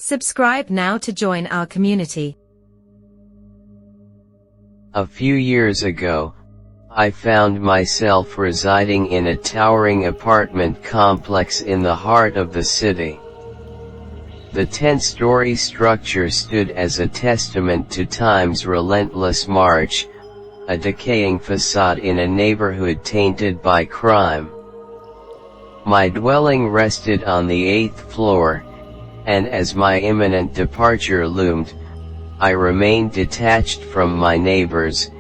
Subscribe now to join our community. A few years ago, I found myself residing in a towering apartment complex in the heart of the city. The 10-story structure stood as a testament to time's relentless march, a decaying facade in a neighborhood tainted by crime. My dwelling rested on the 8th floor, and as my imminent departure loomed, I remained detached from my neighbors,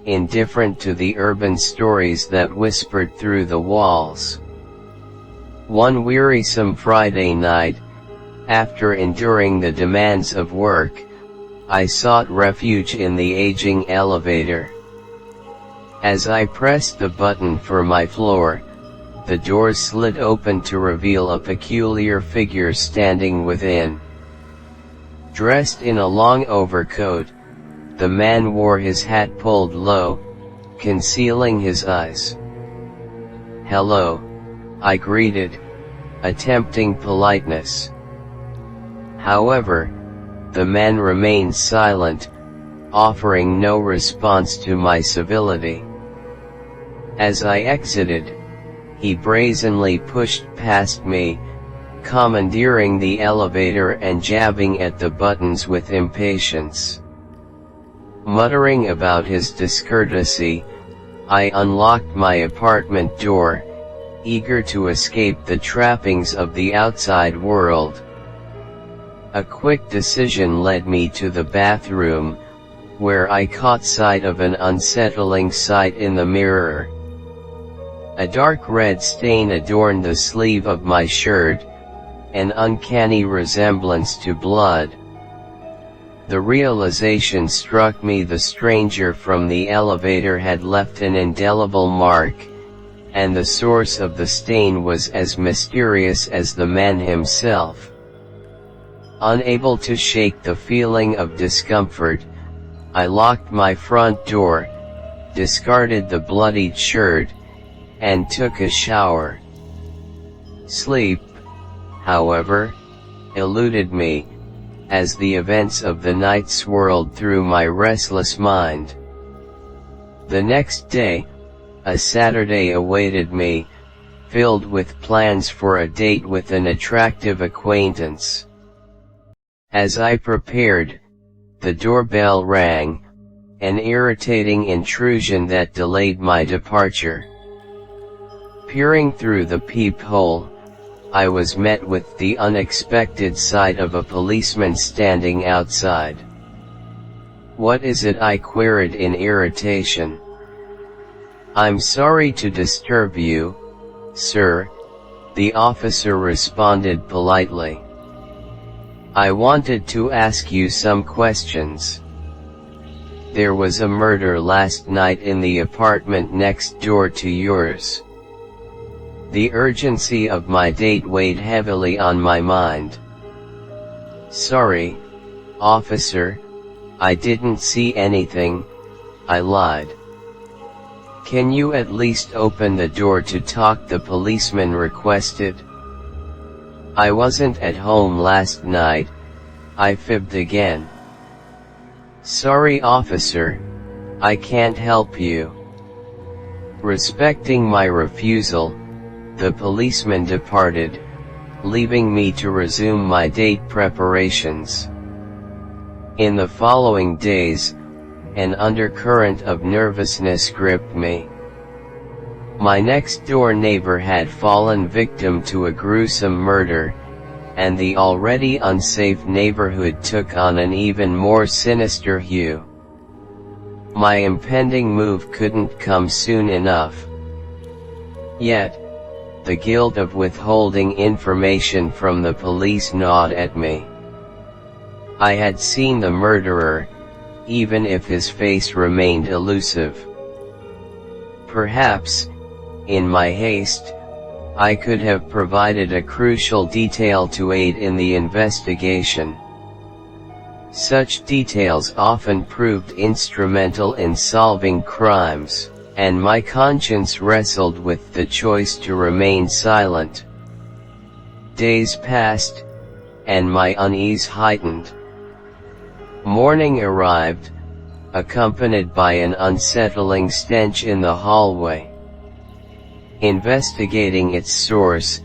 indifferent to the urban stories that whispered through the walls. One wearisome Friday night, after enduring the demands of work, I sought refuge in the aging elevator. As I pressed the button for my floor, the door slid open to reveal a peculiar figure standing within. Dressed in a long overcoat, the man wore his hat pulled low, concealing his eyes. "Hello," I greeted, attempting politeness. However, the man remained silent, offering no response to my civility. As I exited, he brazenly pushed past me, commandeering the elevator and jabbing at the buttons with impatience. Muttering about his discourtesy, I unlocked my apartment door, eager to escape the trappings of the outside world. A quick decision led me to the bathroom, where I caught sight of an unsettling sight in the mirror. A dark red stain adorned the sleeve of my shirt, an uncanny resemblance to blood. The realization struck me: the stranger from the elevator had left an indelible mark, and the source of the stain was as mysterious as the man himself. Unable to shake the feeling of discomfort, I locked my front door, discarded the bloodied shirt, and took a shower. Sleep, however, eluded me, as the events of the night swirled through my restless mind. The next day, a Saturday awaited me, filled with plans for a date with an attractive acquaintance. As I prepared, the doorbell rang, an irritating intrusion that delayed my departure. Peering through the peephole, I was met with the unexpected sight of a policeman standing outside. "What is it?" I queried in irritation. "I'm sorry to disturb you, sir," the officer responded politely. "I wanted to ask you some questions. There was a murder last night in the apartment next door to yours." The urgency of my date weighed heavily on my mind. "Sorry, officer, I didn't see anything," I lied. "Can you at least open the door to talk?" the policeman requested. "I wasn't at home last night," I fibbed again. "Sorry, officer, I can't help you." Respecting my refusal, the policeman departed, leaving me to resume my date preparations. In the following days, an undercurrent of nervousness gripped me. My next-door neighbor had fallen victim to a gruesome murder, and the already unsafe neighborhood took on an even more sinister hue. My impending move couldn't come soon enough. Yet, the guilt of withholding information from the police gnawed at me. I had seen the murderer, even if his face remained elusive. Perhaps, in my haste, I could have provided a crucial detail to aid in the investigation. Such details often proved instrumental in solving crimes, and my conscience wrestled with the choice to remain silent. Days passed, and my unease heightened. Morning arrived, accompanied by an unsettling stench in the hallway. Investigating its source,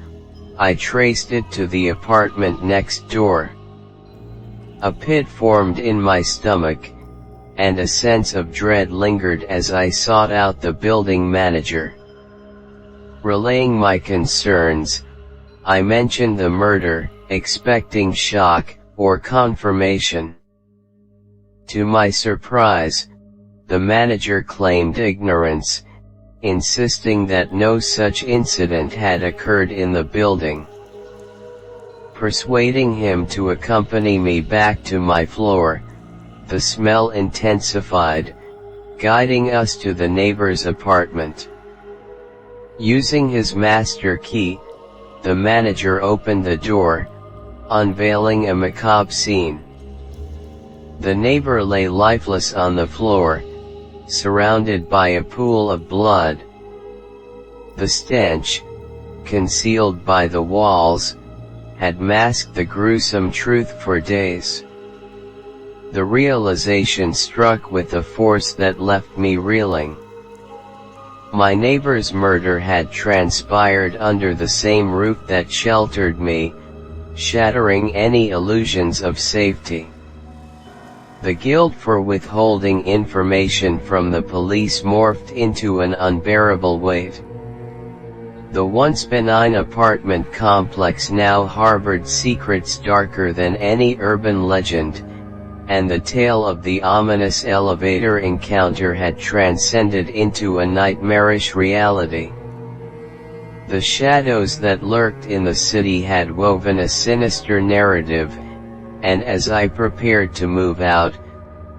I traced it to the apartment next door. A pit formed in my stomach, and a sense of dread lingered as I sought out the building manager. Relaying my concerns, I mentioned the murder, expecting shock or confirmation. To my surprise, the manager claimed ignorance, insisting that no such incident had occurred in the building. Persuading him to accompany me back to my floor, the smell intensified, guiding us to the neighbor's apartment. Using his master key, the manager opened the door, unveiling a macabre scene. The neighbor lay lifeless on the floor, surrounded by a pool of blood. The stench, concealed by the walls, had masked the gruesome truth for days. The realization struck with a force that left me reeling. My neighbor's murder had transpired under the same roof that sheltered me, shattering any illusions of safety. The guilt for withholding information from the police morphed into an unbearable weight. The once benign apartment complex now harbored secrets darker than any urban legend, and the tale of the ominous elevator encounter had transcended into a nightmarish reality. The shadows that lurked in the city had woven a sinister narrative, and as I prepared to move out,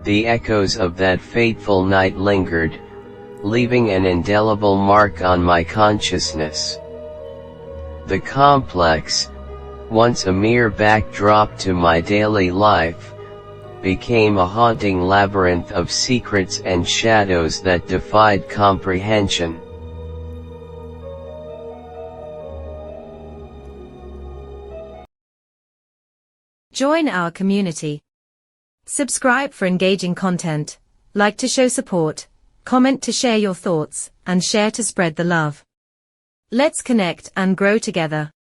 the echoes of that fateful night lingered, leaving an indelible mark on my consciousness. The complex, once a mere backdrop to my daily life, became a haunting labyrinth of secrets and shadows that defied comprehension. Join our community. Subscribe for engaging content, like to show support, comment to share your thoughts, and share to spread the love. Let's connect and grow together.